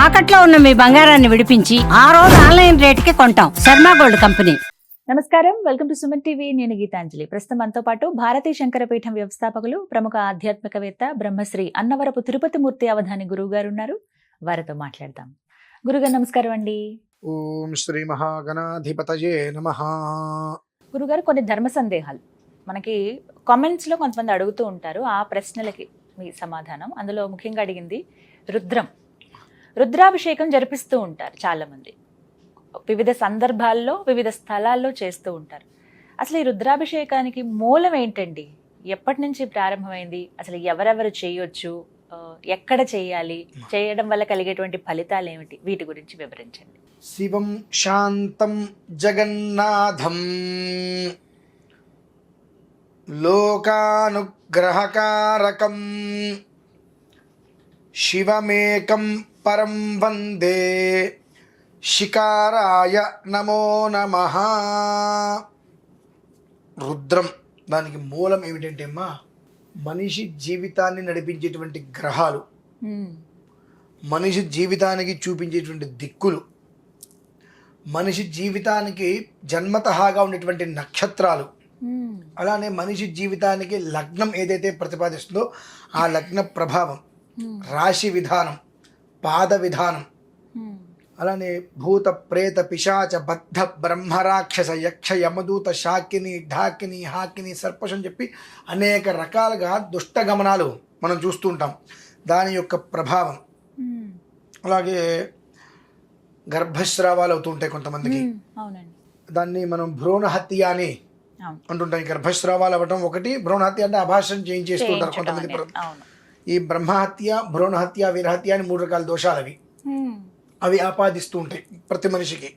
తాకట్లో ఉన్న మీ బంగారాన్ని విడిపించి ఆ రోజు ఆన్లైన్ రేటుకి కొంటాం. Sharma gold company. నమస్కారం, వెల్కమ్ టు సుమన్ టీవీ. నేను గీతాంజలి. ప్రస్తుతం మనతో పాటు భారతీ శంకరపీఠం వ్యవస్థాపకులు, ప్రముఖ ఆధ్యాత్మికవేత్త, బ్రహ్మశ్రీ అన్నవరపు తిరుపతి మూర్తి అవధాని గురువు గారు ఉన్నారు. వారితో మాట్లాడదాం. గురుగారు నమస్కారం అండి. ఓం శ్రీ మహాగణాధిపతయే నమః. గురుగారు, కొన్ని ధర్మ సందేహాలు మనకి కామెంట్స్ లో కొంతమంది అడుగుతూ ఉంటారు. ఆ ప్రశ్నలకి మీ సమాధానం. అందులో ముఖ్యంగా అడిగింది రుద్రాభిషేకం జరిపిస్తూ ఉంటారు చాలా మంది, వివిధ సందర్భాల్లో వివిధ స్థలాల్లో చేస్తూ ఉంటారు. అసలు ఈ రుద్రాభిషేకానికి మూలం ఏంటండి? ఎప్పటి నుంచి ప్రారంభమైంది? అసలు ఎవరెవరు చేయొచ్చు? ఎక్కడ చేయాలి? చేయడం వల్ల కలిగేటువంటి ఫలితాలు ఏమిటి? వీటి గురించి వివరించండి. శివం శాంతం జగన్నాథం లోకానుగ్రహకారకం శివమేకం పరం వందే శికారాయ నమో నమః. రుద్రం, దానికి మూలం ఏమిటంటే అమ్మా, మనిషి జీవితాన్ని నడిపించేటువంటి గ్రహాలు, మనిషి జీవితానికి చూపించేటువంటి దిక్కులు, మనిషి జీవితానికి జన్మతహాగా ఉండేటువంటి నక్షత్రాలు, అలానే మనిషి జీవితానికి లగ్నం ఏదైతే ప్రతిపాదిస్తుందో ఆ లగ్న ప్రభావం, రాశి విధానం, పాద విధానం, అలానే భూత ప్రేత పిశాచ బద్ధ బ్రహ్మరాక్షస యక్ష యమదూత శాకిని ఢాకిని హాకిని సర్పశం చెప్పి అనేక రకాలుగా దుష్ట గమనాలు మనం చూస్తూ ఉంటాం. దాని యొక్క ప్రభావం, అలాగే గర్భస్రావాలు అవుతూ ఉంటాయి కొంతమందికి. దాన్ని మనం భ్రూణహత్య అని అంటుంటాం. ఈ గర్భస్రావాలు అవ్వటం ఒకటి, భ్రూణహత్య అంటే అభాషణ చేయించేస్తూ ఉంటారు కొంతమంది. ఈ బ్రహ్మహత్య, భ్రూణహత్య, వీరహత్య అని 3 రకాల దోషాలు అవి ఆపాదిస్తూ ఉంటాయి ప్రతి మనిషికి.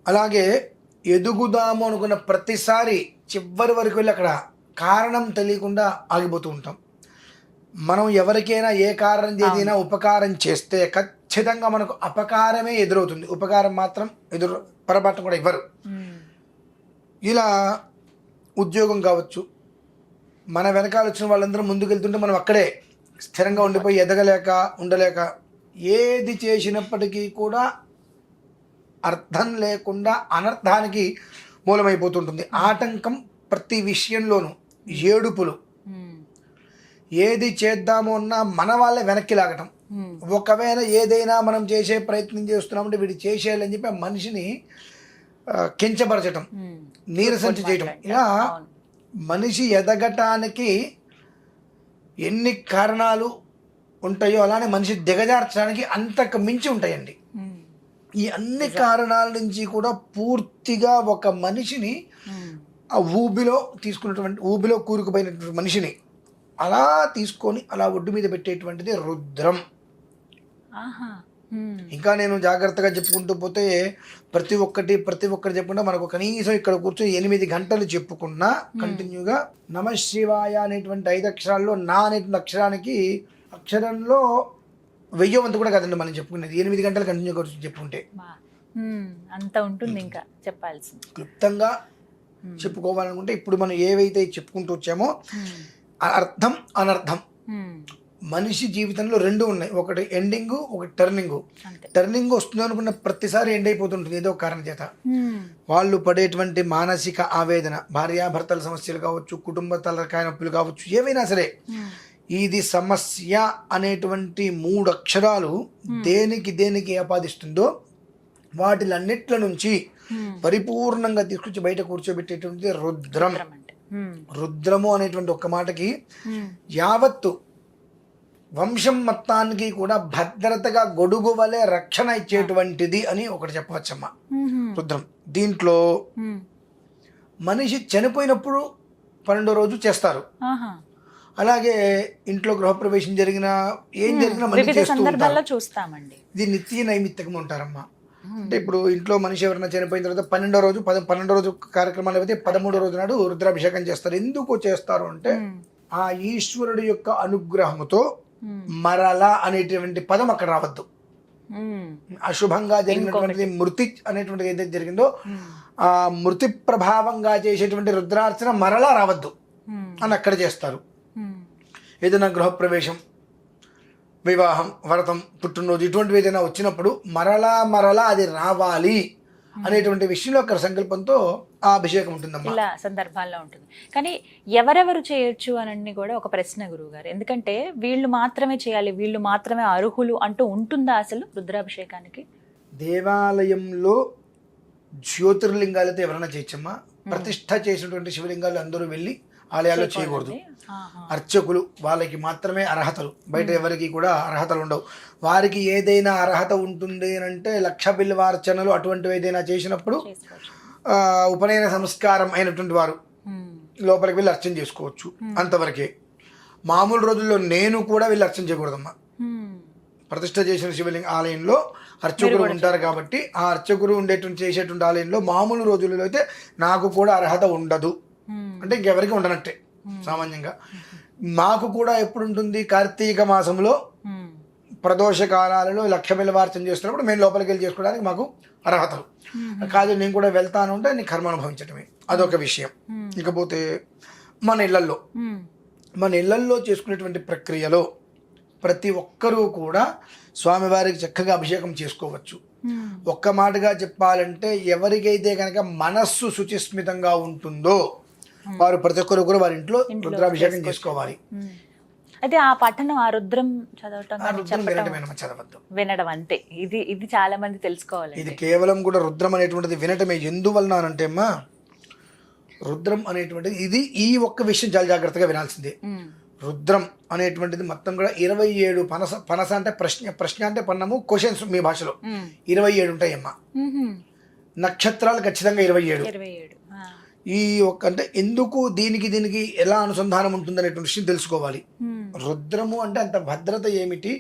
అలాగే ఎదుగుదాము అనుకున్న ప్రతిసారి చివరి వరకు వెళ్ళి అక్కడ కారణం తెలియకుండా ఆగిపోతూ ఉంటాం. మనం ఎవరికైనా ఏ కారణం చేసినా ఉపకారం చేస్తే ఖచ్చితంగా మనకు అపకారమే ఎదురవుతుంది. ఉపకారం మాత్రం పొరపాటు కూడా ఇవ్వరు. ఇలా ఉద్యోగం కావచ్చు, మన వెనకాల వచ్చిన వాళ్ళందరూ ముందుకెళ్తుంటే మనం అక్కడే స్థిరంగా ఉండిపోయి ఎదగలేక ఉండలేక ఏది చేసినప్పటికీ కూడా అర్థం లేకుండా అనర్థానికి మూలమైపోతుంటుంది. ఆటంకం ప్రతి విషయంలోనూ, ఏడుపులు, ఏది చేద్దాము అన్నా మన వాళ్ళే వెనక్కి లాగటం. ఒకవేళ ఏదైనా మనం చేసే ప్రయత్నం చేస్తున్నామంటే వీడు చేసేయాలని చెప్పి ఆ మనిషిని కించపరచటం, నీరసించి చేయటం. ఇలా మనిషి ఎదగటానికి ఎన్ని కారణాలు ఉంటాయో అలానే మనిషి దిగజార్చడానికి అంతకు మించి ఉంటాయండి. ఈ అన్ని కారణాల నుంచి కూడా పూర్తిగా ఒక మనిషిని ఆ ఊబిలో కూరుకుపోయినటువంటి మనిషిని అలా తీసుకొని అలా ఒడ్డు మీద పెట్టేటువంటిది రుద్రం. ఇంకా నేను జాగ్రత్తగా చెప్పుకుంటూ పోతే ప్రతి ఒక్కటి చెప్పుకుంటా మనకు కనీసం ఇక్కడ కూర్చొని 8 గంటలు చెప్పుకున్నా కంటిన్యూగా నమశివాయ అనేటువంటి 5 అక్షరాల్లో నా అనేటువంటి అక్షరానికి అక్షరంలో 1000 వంతు కూడా కదండి మనం చెప్పుకునేది. 8 గంటలు కంటిన్యూ కూర్చొని చెప్పుకుంటే అంత ఉంటుంది. ఇంకా చెప్పాల్సింది క్లుప్తంగా చెప్పుకోవాలనుకుంటే ఇప్పుడు మనం ఏవైతే చెప్పుకుంటూ వచ్చామో అర్థం అనర్థం మనిషి జీవితంలో 2 ఉన్నాయి. ఒకటి ఎండింగ్, ఒకటి టర్నింగ్. టర్నింగ్ వస్తుంది అనుకున్న ప్రతిసారి ఎండ్ అయిపోతుంటుంది ఏదో కారణం చేత. వాళ్ళు పడేటువంటి మానసిక ఆవేదన, భార్యాభర్తల సమస్యలు కావచ్చు, కుటుంబ తలకాయ నొప్పులు కావచ్చు, ఏవైనా సరే ఇది సమస్య అనేటువంటి 3 అక్షరాలు దేనికి ఆపాదిస్తుందో వాటిలన్నిట్ల నుంచి పరిపూర్ణంగా తీసుకొచ్చి బయట కూర్చోబెట్టేటువంటి రుద్రం. రుద్రము అనేటువంటి ఒక్క మాటకి యావత్తు వంశం మొత్తానికి కూడా భద్రతగా గొడుగు వలె రక్షణ ఇచ్చేటువంటిది అని ఒకటి చెప్పవచ్చమ్మా రుద్రం. దీంట్లో మనిషి చనిపోయినప్పుడు 12వ రోజు చేస్తారు. అలాగే ఇంట్లో గృహప్రవేశం జరిగినా ఏం జరిగినా మనిషి చేస్తూ ఉంటారు. ఇది నిత్య నైమిత్తికం ఉంటారమ్మా. అంటే ఇప్పుడు ఇంట్లో మనిషి ఎవరైనా చనిపోయిన తర్వాత 12వ రోజు కార్యక్రమాలు అయితే 13వ రోజు నాడు రుద్రాభిషేకం చేస్తారు. ఎందుకు చేస్తారు అంటే ఆ ఈశ్వరుడు యొక్క అనుగ్రహముతో మరల అనేటువంటి పదం అక్కడ రావద్దు. అశుభంగా జరిగినటువంటిది మృతి అనేటువంటిది ఏదైతే జరిగిందో ఆ మృతి ప్రభావంగా చేసేటువంటి రుద్రార్చన మరలా రావద్దు అని అక్కడ చేస్తారు. ఏదైనా గృహప్రవేశం వివాహం, వ్రతం, పుట్టినరోజు ఇటువంటివి ఏదైనా వచ్చినప్పుడు మరలా అది రావాలి అనేటువంటి విషయంలో ఒక సంకల్పంతో ఆ అభిషేకం ఉంటుందమ్మా. ఇలా సందర్భాల్లో ఉంటుంది. కానీ ఎవరెవరు చేయొచ్చు అని కూడా ఒక ప్రశ్న గురువు గారు. ఎందుకంటే వీళ్ళు మాత్రమే చేయాలి, వీళ్ళు మాత్రమే అర్హులు అంటూ ఉంటుందా అసలు రుద్రాభిషేకానికి? దేవాలయంలో జ్యోతిర్లింగాలతో ఎవరైనా చేయొచ్చమ్మా. ప్రతిష్ఠ చేసినటువంటి శివలింగాలు అందరూ వెళ్ళి ఆలయాల్లో చేయకూడదు. అర్చకులు వాళ్ళకి మాత్రమే అర్హతలు, బయట ఎవరికి కూడా అర్హతలు ఉండవు. వారికి ఏదైనా అర్హత ఉంటుంది అంటే 1,00,000 బిల్వార్చనలు అటువంటివి ఏదైనా చేసినప్పుడు ఉపనయన సంస్కారం అయినటువంటి వారు లోపలికి వెళ్ళి అర్చన చేసుకోవచ్చు, అంతవరకే. మామూలు రోజుల్లో నేను కూడా వెళ్ళి అర్చన చేయకూడదమ్మా. ప్రతిష్ఠ చేసిన శివలింగ ఆలయంలో అర్చకులు ఉంటారు కాబట్టి ఆ అర్చకులు ఉండేటువంటి చేసేటువంటి ఆలయంలో మామూలు రోజులలో అయితే నాకు కూడా అర్హత ఉండదు, అంటే ఇంకెవరికి ఉండనట్టే సామాన్యంగా. మాకు కూడా ఎప్పుడు ఉంటుంది, కార్తీక మాసంలో ప్రదోష కాలాలలో 1,00,000 బిల్వార్చన చేస్తున్నప్పుడు మేము లోపలికి వెళ్ళి చేసుకోవడానికి మాకు అర్హతలు. కాదు నేను కూడా వెళ్తాను అంటే నీ కర్మ అనుభవించటమే, అదొక విషయం. ఇకపోతే మన ఇళ్లల్లో చేసుకునేటువంటి ప్రక్రియలో ప్రతి ఒక్కరూ కూడా స్వామివారికి చక్కగా అభిషేకం చేసుకోవచ్చు. ఒక్క మాటగా చెప్పాలంటే ఎవరికైతే కనుక మనస్సు శుచిస్మితంగా ఉంటుందో వారు ప్రతి ఒక్కరు కూడా వారి ఇంట్లో రుద్రాభిషేకం చేసుకోవాలి. అయితే ఆ పఠనం, ఆ రుద్రం చదవటం, చదవద్దు, వినడం అంతే. ఇది చాలా మంది తెలుసుకోవాలి. ఇది కేవలం కూడా రుద్రం అనేటువంటిది వినటమే. ఎందువలన అంటే అమ్మా, రుద్రం అనేటువంటిది ఇది ఈ ఒక్క విషయం చాలా జాగ్రత్తగా వినాల్సిందే. రుద్రం అనేటువంటిది మొత్తం కూడా 27 పనస అంటే ప్రశ్న అంటే పన్నము, క్వశ్చన్స్ మీ భాషలో 27 ఉంటాయమ్మా. నక్షత్రాలు ఖచ్చితంగా 27. ఈ ఒక్క అంటే ఎందుకు దీనికి ఎలా అనుసంధానం ఉంటుంది అనేటువంటి విషయం తెలుసుకోవాలి. రుద్రము అంటే అంత భద్రత ఏమిటి,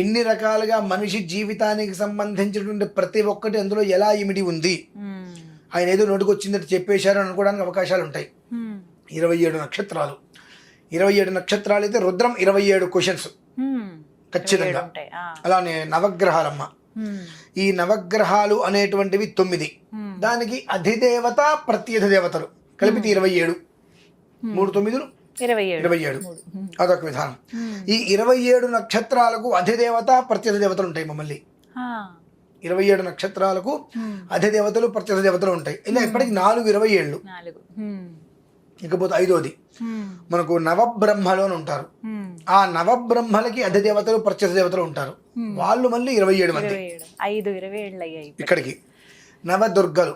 ఎన్ని రకాలుగా మనిషి జీవితానికి సంబంధించినటువంటి ప్రతి ఒక్కటి అందులో ఎలా ఇమిడి ఉంది, ఆయన ఏదో నోటికి వచ్చిందని చెప్పేశారు అనుకోవడానికి అవకాశాలు ఉంటాయి. 27 నక్షత్రాలు, 27 నక్షత్రాలు అయితే రుద్రం 27 క్వశ్చన్స్ ఖచ్చితంగా. అలానే నవగ్రహాలమ్మ, ఈ నవగ్రహాలు అనేటువంటివి 9, దానికి అధిదేవత ప్రత్యధి దేవతలు కలిపితే 27, 3 9 27, అదొక విధానం. ఈ 27 నక్షత్రాలకు అధిదేవత ప్రత్యధి దేవతలు ఉంటాయి. మమ్మల్ని 27 నక్షత్రాలకు అధిదేవతలు ప్రత్యధి దేవతలు ఉంటాయి. ఇలా ఇప్పటికి 4 27. ఇకపోతే 5వది మనకు నవబ్రహ్మలో ఉంటారు. ఆ నవబ్రహ్మలకి అధిదేవతలు ప్రత్యధి దేవతలు ఉంటారు. వాళ్ళు మళ్ళీ 27 మంది. 27 ఇక్కడికి నవదుర్గలు,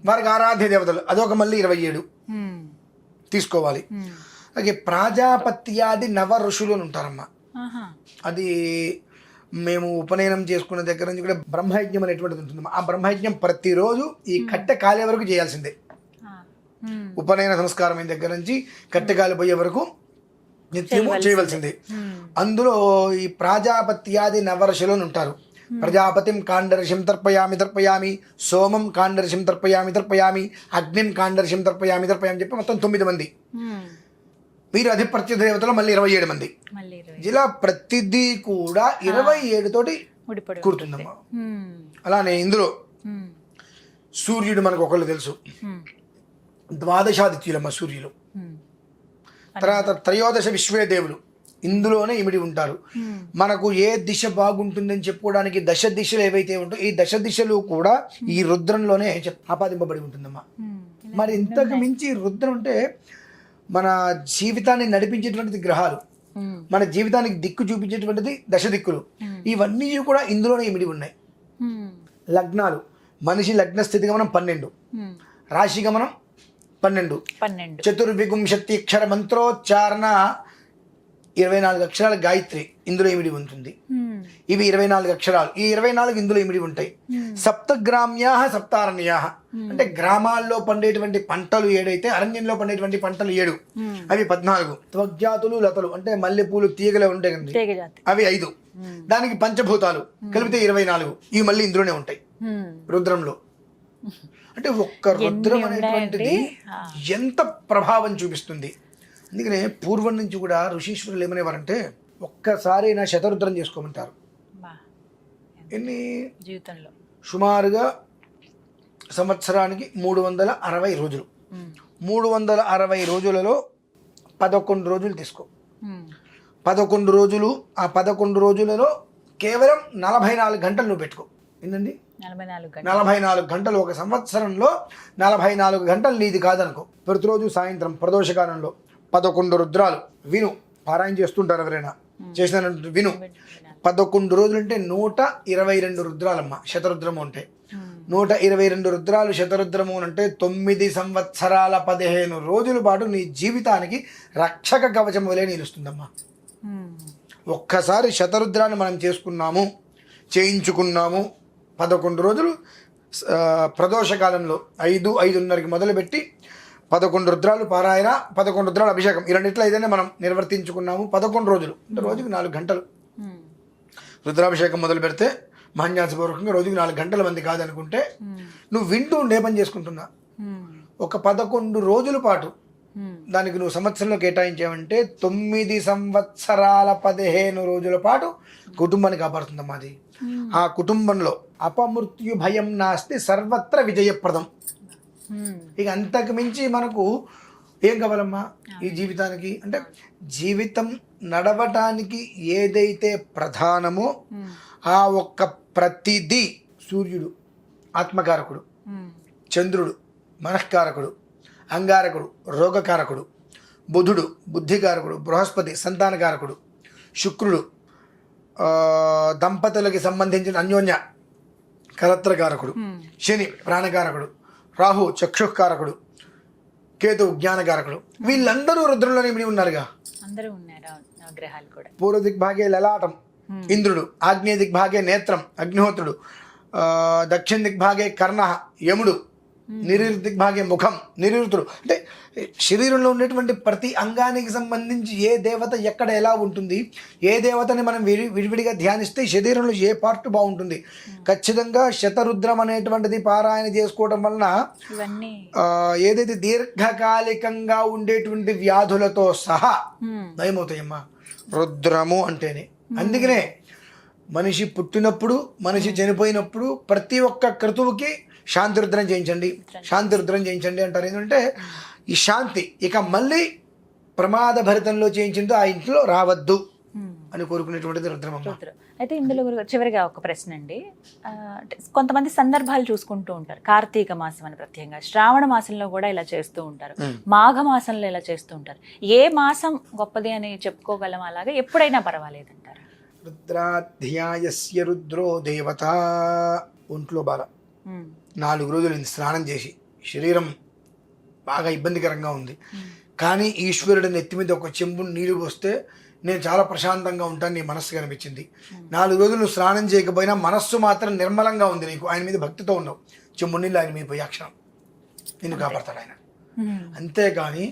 వారికి ఆరాధ్య దేవతలు, అదొక మళ్ళీ 27 తీసుకోవాలి. అలాగే ప్రాజాపత్యాది నవ ఋషులు అని ఉంటారమ్మా. అది మేము ఉపనయనం చేసుకున్న దగ్గర నుంచి కూడా బ్రహ్మయజ్ఞం అనేటువంటిది ఉంటుందమ్మా. ఆ బ్రహ్మయజ్ఞం ప్రతిరోజు ఈ కట్టె కాలే వరకు చేయాల్సిందే. ఉపనయన సంస్కారం అయిన దగ్గర నుంచి కట్టెకాలు పోయే వరకు నిత్యము చేయవలసిందే. అందులో ఈ ప్రాజాపత్యాది నవరషులు ఉంటారు. ప్రజాపతిం కాండర్షిం తర్పయామి, సోమం కాండర్షిం తర్పయామి, అగ్నిం కాండర్షిం తర్పయామి చెప్పి మొత్తం 9 మంది. వీరు అధిపత్య దేవతలు మళ్ళీ 27 మంది. ఇలా ప్రతిదీ కూడా 27 తోటి కూర్చుందమ్మా. అలానే ఇందులో సూర్యుడు మనకు ఒకళ్ళు తెలుసు, ద్వాదశాదిత్యులమ్మ సూర్యులు. తర్వాత త్రయోదశ విశ్వే దేవులు ఇందులోనే ఇమిడి ఉంటారు. మనకు ఏ దిశ బాగుంటుందని చెప్పుకోవడానికి దశ దిశలు ఏవైతే ఉంటాయో ఈ దశ దిశలు కూడా ఈ రుద్రంలోనే ఆపాదింపబడి ఉంటుందమ్మా. మరి ఇంతకు మించి రుద్రం అంటే మన జీవితాన్ని నడిపించేటువంటిది గ్రహాలు, మన జీవితానికి దిక్కు చూపించేటువంటిది దశ దిక్కులు. ఇవన్నీ కూడా ఇందులోనే ఇమిడి ఉన్నాయి. లగ్నాలు, మనిషి లగ్న స్థితి గమనం 12, రాశి గమనం 12, చతుర్విగుంశతి అక్షర మంత్రోచ్చారణ 24 అక్షరాల గాయత్రి ఇందులో ఇమిడి ఉంటుంది. ఇవి 24 అక్షరాలు. ఈ 24 ఇందులో ఇమిడి ఉంటాయి. సప్తగ్రామ్యా సప్తారణ్యా అంటే గ్రామాల్లో పండేటువంటి పంటలు 7 అయితే అరణ్యంలో పండేటువంటి పంటలు 7, అవి 14. త్వగ్జాతులు లతలు అంటే మల్లెపూలు తీగలే ఉంటాయి కదండి, అవి 5. దానికి పంచభూతాలు కలిపితే 24. ఇవి మళ్ళీ ఇందులోనే ఉంటాయి రుద్రంలో. అంటే ఒక్క రుద్రం అనేటువంటిది ఎంత ప్రభావం చూపిస్తుంది. అందుకనే పూర్వం నుంచి కూడా ఋషీశ్వరులు ఏమనేవారంటే ఒక్కసారి నా శతరుద్రం చేసుకోమంటారు. ఎన్ని జీవితంలో సుమారుగా సంవత్సరానికి 360 రోజులు. 360 రోజులలో 11 రోజులు తీసుకో. 11 రోజులు, ఆ 11 రోజులలో కేవలం 44 గంటలు నువ్వు పెట్టుకో. ఏంటండి 44 గంటలు. 44 గంటలు, ఒక సంవత్సరంలో 44 గంటలు నీది కాదనుకో. ప్రతిరోజు సాయంత్రం ప్రదోషకాలంలో 11 రుద్రాలు విను. పారాయణ చేస్తుంటారు ఎవరైనా, చేసిన విను. 11 రోజులు అంటే 122 రుద్రాలమ్మ. శతరుద్రము అంటే 122 రుద్రాలు. శతరుద్రము అంటే 9 సంవత్సరాల 15 రోజుల పాటు నీ జీవితానికి రక్షక కవచం వలె నిలుస్తుందమ్మా. ఒక్కసారి శతరుద్రాన్ని మనం చేయించుకున్నాము 11 రోజులు ప్రదోషకాలంలో 5-5:30కి మొదలుపెట్టి 11 రుద్రాలు పారాయణ, 11 రుద్రాలు అభిషేకం, ఈ రెండిట్లో ఏదైనా మనం నిర్వర్తించుకున్నాము 11 రోజులు అంటే రోజుకి 4 గంటలు రుద్రాభిషేకం మొదలు పెడితే మహాన్యాసపూర్వకంగా రోజుకి 4 గంటల మంది కాదనుకుంటే నువ్వు వింటూ ఉండే పని చేసుకుంటున్నా. ఒక 11 రోజుల పాటు దానికి నువ్వు సంవత్సరంలో కేటాయించావంటే 9 సంవత్సరాల 15 రోజుల పాటు కుటుంబాన్ని కాపాడుతుందమ్మా అది. ఆ కుటుంబంలో అపమృత్యు భయం నాస్తి, సర్వత్ర విజయప్రదం. ఇక అంతకు మించి మనకు ఏం కావాలమ్మా ఈ జీవితానికి? అంటే జీవితం నడవటానికి ఏదైతే ప్రధానమో ఆ ఒక్క ప్రతిదీ, సూర్యుడు ఆత్మకారకుడు, చంద్రుడు మనఃకారకుడు, అంగారకుడు రోగకారకుడు, బుధుడు బుద్ధికారకుడు, బృహస్పతి సంతానకారకుడు, శుక్రుడు దంపతులకి సంబంధించిన అన్యోన్య కలత్రకారకుడు, శని ప్రాణకారకుడు, రాహు చక్షుకారకుడు, కేతు జ్ఞానకారకుడు. వీళ్ళందరూ రుద్రంలోనే ఇమిడి ఉన్నారుగా. అందరూ ఉన్నారు గ్రహాలు కూడా. పూర్వ దిగ్భాగే లలాటం ఇంద్రుడు, ఆగ్నేయ దిగ్భాగే నేత్రం అగ్నిహోత్రుడు, దక్షిణ దిగ్భాగే కర్ణ యముడు, నిరుతి దిగ్భాగే ముఖం నిరుతుడు. అంటే శరీరంలో ఉన్నటువంటి ప్రతి అంగానికి సంబంధించి ఏ దేవత ఎక్కడ ఎలా ఉంటుంది, ఏ దేవతని మనం విడివిడిగా ధ్యానిస్తే శరీరంలో ఏ పార్ట్ బాగుంటుంది. ఖచ్చితంగా శతరుద్రం అనేటువంటిది పారాయణ చేసుకోవడం వలన ఏదైతే దీర్ఘకాలికంగా ఉండేటువంటి వ్యాధులతో సహా నయమవుతాయమ్మా రుద్రము అంటేనే. అందుకనే మనిషి పుట్టినప్పుడు, మనిషి చనిపోయినప్పుడు ప్రతి ఒక్క క్రతువుకి శాంతి రుద్రం చేయించండి, శాంతి రుద్రం చేయించండి అంటారు. ఏంటంటే ఈ శాంతి ఇక మళ్ళీ ప్రమాద భరితంలో చేయించిందో ఆ ఇంట్లో రావద్దు అని కోరుకునేటువంటిది రుద్రం. అయితే ఇందులో చివరిగా ఒక ప్రశ్న అండి. కొంతమంది సందర్భాలు చూసుకుంటూ ఉంటారు. కార్తీక మాసం అని ప్రత్యేకంగా, శ్రావణ మాసంలో కూడా ఇలా చేస్తూ ఉంటారు, మాఘ మాసంలో ఇలా చేస్తూ ఉంటారు. ఏ మాసం గొప్పది అని చెప్పుకోగలం? అలాగే ఎప్పుడైనా పర్వాలేదంటారు? రుద్రాధ్యాయస్య రుద్రో దేవత. ఒంట్లో బాల 4 రోజులు స్నానం చేసి శరీరం బాగా ఇబ్బందికరంగా ఉంది, కానీ ఈశ్వరుడు నెత్తి మీద ఒక చెంబు నీరు పోస్తే నేను చాలా ప్రశాంతంగా ఉంటాను, నీ మనస్సు కనిపించింది. 4 రోజులు నువ్వు స్నానం చేయకపోయినా మనస్సు మాత్రం నిర్మలంగా ఉంది, నీకు ఆయన మీద భక్తితో ఉన్నావు, చెంబు నీళ్ళు ఆయన మీద పోయి అక్షరం నిన్ను కాపాడతాడు ఆయన. అంతేకాని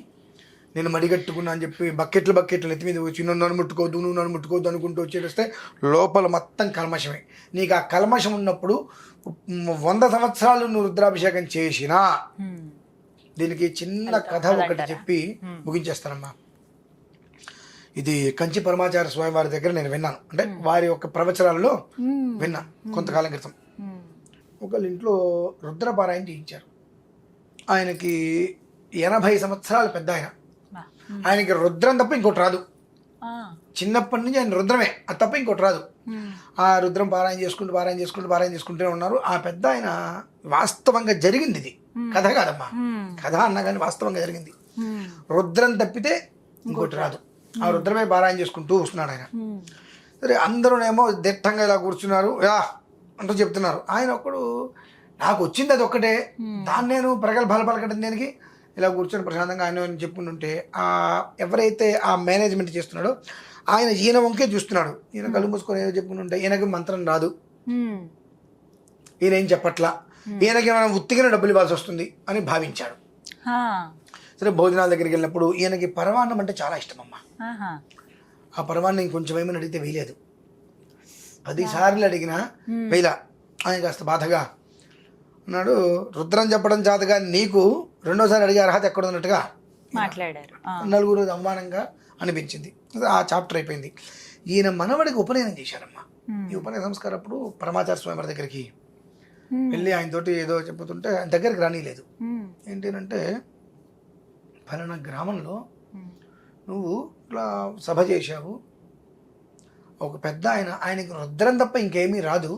నేను మడిగట్టుకున్నా అని చెప్పి బకెట్లు నెత్తి మీద వచ్చి నువ్వు నన్ను ముట్టుకోవద్దు అనుకుంటూ వచ్చేస్తే లోపల మొత్తం కల్మషమే. నీకు ఆ కల్మషం ఉన్నప్పుడు 100 సంవత్సరాలు నువ్వు రుద్రాభిషేకం చేసినా, దీనికి చిన్న కథ ఒకటి చెప్పి ముగించేస్తానమ్మా. ఇది కంచి పరమాచార్య స్వామి వారి దగ్గర నేను విన్నాను, అంటే వారి యొక్క ప్రవచనాలలో విన్నా కొంతకాలం క్రితం. ఒకళ్ళ ఇంట్లో రుద్రపారాయణ చేయించారు. ఆయనకి 80 సంవత్సరాలు పెద్ద ఆయన. ఆయనకి రుద్రం తప్ప ఇంకోటి రాదు. చిన్నప్పటి నుంచి ఆయన రుద్రమే, అది తప్ప ఇంకోటి రాదు. ఆ రుద్రం పారాయణ చేసుకుంటూనే ఉన్నారు. ఆ పెద్ద ఆయన వాస్తవంగా జరిగింది, ఇది కథ కాదమ్మా, కథ అన్నా కానీ వాస్తవంగా జరిగింది. రుద్రం తప్పితే ఇంకోటి రాదు. ఆ రుద్రమే పారాయణ చేసుకుంటూ వస్తున్నాడు ఆయన. సరే అందరూనేమో దిట్టంగా ఇలా కూర్చున్నారు, యా అంటూ చెప్తున్నారు. ఆయన ఒక్కడు నాకు వచ్చింది అది ఒక్కటే, దాన్ని నేను ప్రగల్భాలు పలకడం దేనికి, ఇలా కూర్చొని ప్రశాంతంగా ఆయన చెప్పుకుంటుంటే ఎవరైతే ఆ మేనేజ్మెంట్ చేస్తున్నాడో ఆయన ఈయన వంకే చూస్తున్నాడు. ఈయన కళ్ళు మూసుకొని ఏదో చెప్పుకుంటుంటే ఈయనకి మంత్రం రాదు, ఈయన ఏం చెప్పట్లా, ఈయనకి మనం ఉత్తిగా డబ్బులు ఇవ్వాల్సి వస్తుంది అని భావించాడు. సరే భోజనాల దగ్గరికి వెళ్ళినప్పుడు ఈయనకి పరమాన్నం అంటే చాలా ఇష్టం అమ్మా. ఆ పరమాన్నం ఇంకొంచెం ఏమని అడిగితే వేయలేదు. 10 సార్లు అడిగినా వేయలా. ఆయన కాస్త బాధగా అన్నాడు, రుద్రం చెప్పడం చేతగా నీకు రెండోసారి అడిగే అర్హత ఎక్కడ ఉన్నట్టుగా మాట్లాడారు. నలుగురు అవమానంగా అనిపించింది. ఆ చాప్టర్ అయిపోయింది. ఈయన మనవడికి ఉపనయనం చేశారమ్మా. ఈ ఉపనయన సంస్కారం అప్పుడు పరమాచార్య స్వామి వారి దగ్గరికి వెళ్ళి ఆయనతోటి ఏదో చెప్పుతుంటే ఆయన దగ్గరికి రానిలేదు. ఏంటంటే ఫలానా గ్రామంలో నువ్వు ఇట్లా సభ చేశావు, ఒక పెద్ద ఆయనకి రుద్రం తప్ప ఇంకేమీ రాదు.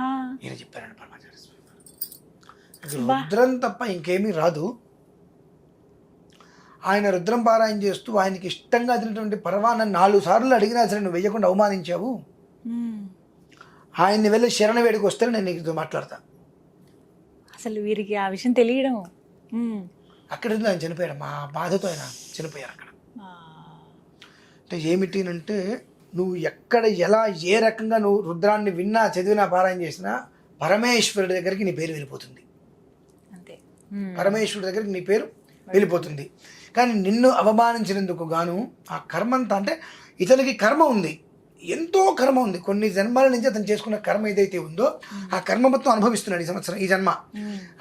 ఆ, ఈయన చెప్పారండి పరమాచార్య స్వామి వారు. రుద్రం తప్ప ఇంకేమీ రాదు. ఆయన రుద్రం పారాయణ చేస్తూ ఆయనకి ఇష్టంగా తినటువంటి పరవాన్న 4 సార్లు అడిగినా సరే నువ్వు వెయ్యకుండా అవమానించావు, ఉమ్. ఆయన్ని వెళ్ళి శరణ వేడికి వస్తే నేను నీకు మాట్లాడతా. అసలు వీరికి ఆ విషయం తెలియడం. ఉమ్. అక్కడ ఆయన చనిపోయాడు, మా బాధతో ఆయన చనిపోయారు అక్కడ. ఆ, అంటే ఏమిటి అంటే నువ్వు ఎక్కడ ఎలా ఏ రకంగా నువ్వు రుద్రాన్ని విన్నా చదివినా పారాయణ చేసినా పరమేశ్వరుడి దగ్గరికి నీ పేరు వెళ్ళిపోతుంది. అంతే. పరమేశ్వరుడి దగ్గరికి నీ పేరు వెళ్ళిపోతుంది. కానీ నిన్ను అవమానించినందుకు గాను ఆ కర్మంతా, అంటే ఇతనికి కర్మ ఉంది, ఎంతో కర్మ ఉంది, కొన్ని జన్మల నుంచి అతను చేసుకున్న కర్మ ఏదైతే ఉందో ఆ కర్మ మొత్తం అనుభవిస్తున్నాడు ఈ సంవత్సరం, ఈ జన్మ.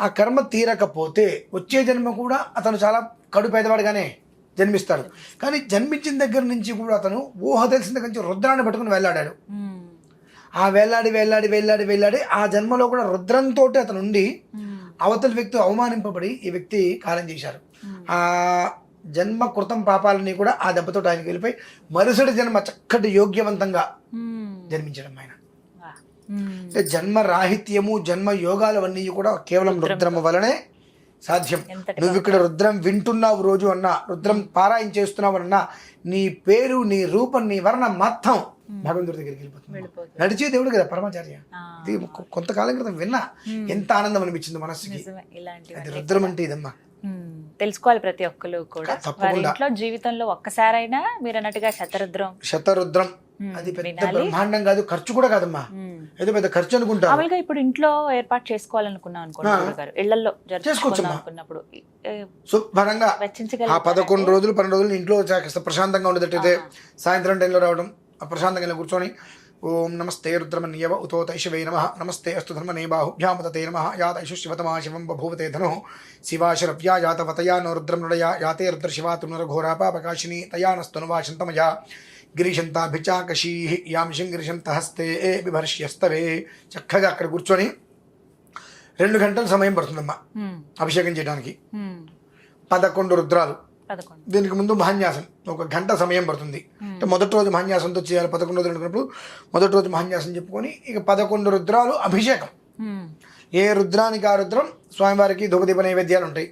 ఆ కర్మ తీరకపోతే వచ్చే జన్మ కూడా అతను చాలా కడు పేదవాడిగానే జన్మిస్తాడు. కానీ జన్మించిన దగ్గర నుంచి కూడా అతను ఊహ తెలిసిన దగ్గర నుంచి రుద్రాన్ని పట్టుకుని వెళ్ళాడాడు. ఆ వేలాడి ఆ జన్మలో కూడా రుద్రంతో అతను ఉండి అవతల వ్యక్తి అవమానింపబడి ఈ వ్యక్తి కాలం చేశారు. ఆ జన్మ కృతం పాపాలని కూడా ఆ దెబ్బతో ఆయనకి వెళ్ళిపోయి మరుసటి జన్మ చక్కటి యోగ్యవంతంగా జన్మించడం ఆయన. అంటే జన్మ రాహిత్యము జన్మ యోగాలు అవన్నీ కూడా కేవలం రుద్రము వలనే సాధ్యం. నువ్వు ఇక్కడ రుద్రం వింటున్నావు రోజు అన్నా, రుద్రం పారాయణ చేస్తున్నావు అన్నా, నీ పేరు నీ రూపం నీ వర్ణం మొత్తం భగవంతుడి దగ్గరికి వెళ్ళిపోతుంది. నడిచే దేవుడు కదా పరమాచార్య. ఇది కొంతకాలం క్రితం విన్నా, ఎంత ఆనందం అనిపించింది మనస్సుకి. అది రుద్రం అంటే ఇదమ్మా. తెలుసుకోవాలి ప్రతి ఒక్కరు కూడా. వారి ఇంట్లో జీవితంలో ఒక్కసారైనా మీరు అన్నట్టుగా శతరుద్రం అది పెద్ద బ్రహ్మాండం కాదు, ఖర్చు కూడా కాదమ్మా, ఏదో పెద్ద ఖర్చు అనుకుంటా. మామూలుగా ఇప్పుడు ఇంట్లో ఏర్పాటు చేసుకోవాలనుకున్నాం అనుకోండి, ఇళ్లలో చేసుకోవచ్చుకున్నప్పుడు శుభ్రంగా ఆ 11 రోజులు 12 రోజులు ఇంట్లో ప్రశాంతంగా ఉండేటట్టయితే సాయంత్రం టైంలో రావడం, ప్రశాంతంగా కూర్చొని ఓం నమస్తే రుద్రమన్యవ ఉతో తైశవే నమః నమస్తే అస్తు ధర్మనే బాహుభ్యామతే నమః యాతైషు శివతమా శివం బభూవతే ధను శివాశరవ్యా యాతవతయా నో రుద్రం నృడయా యాతే రుద్ర శివాతునరఘోరా పాపకాశిని తయానస్తనువాశంతమయా గిరిశంతాభిచాకశీ యాంశం గిరిశంత హస్తే బిభర్ష్యస్తవే. చక్కగా అక్కడ కూర్చొని 2 గంటల సమయం పడుతుందమ్మా అభిషేకం చేయడానికి. 11 రుద్రాలు. దీనికి ముందు మహాన్యాసం 1 గంట సమయం పడుతుంది. అంటే మొదటి రోజు మహాన్యాసంతో చేయాలి. 11 రోజులు అనుకున్నప్పుడు మొదటి రోజు మహాన్యాసం చెప్పుకొని ఇక 11 రుద్రాలు అభిషేకం. ఏ రుద్రానికి ఆ రుద్రం స్వామివారికి ధూపదీప నైవేద్యాలు ఉంటాయి.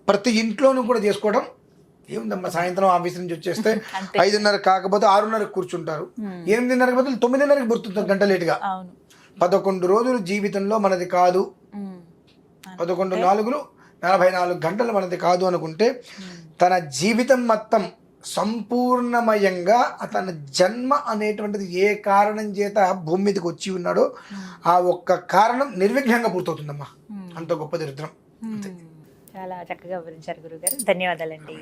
ప్రతి ఇంట్లోనూ కూడా చేసుకోవడం ఏముందమ్మా. సాయంత్రం ఆఫీస్ నుంచి వచ్చేస్తే 5:30 కాకపోతే 6:30 కూర్చుంటారు. 8:30 బదులు 9:30 గుర్తుంటారు, గంట లేటుగా. 11 రోజులు జీవితంలో మనది కాదు, 11 నాలుగులు 44 గంటలు మనది కాదు అనుకుంటే తన జీవితం మొత్తం సంపూర్ణమయంగా అతని జన్మ అనేటువంటిది ఏ కారణం చేత భూమి మీదకి వచ్చి ఉన్నాడో ఆ ఒక్క కారణం నిర్విఘ్నంగా పూర్తవుతుందమ్మా. అంత గొప్పది రుద్రం. చాలా చక్కగా వివరించారు గురుగారు, ధన్యవాదాలండి.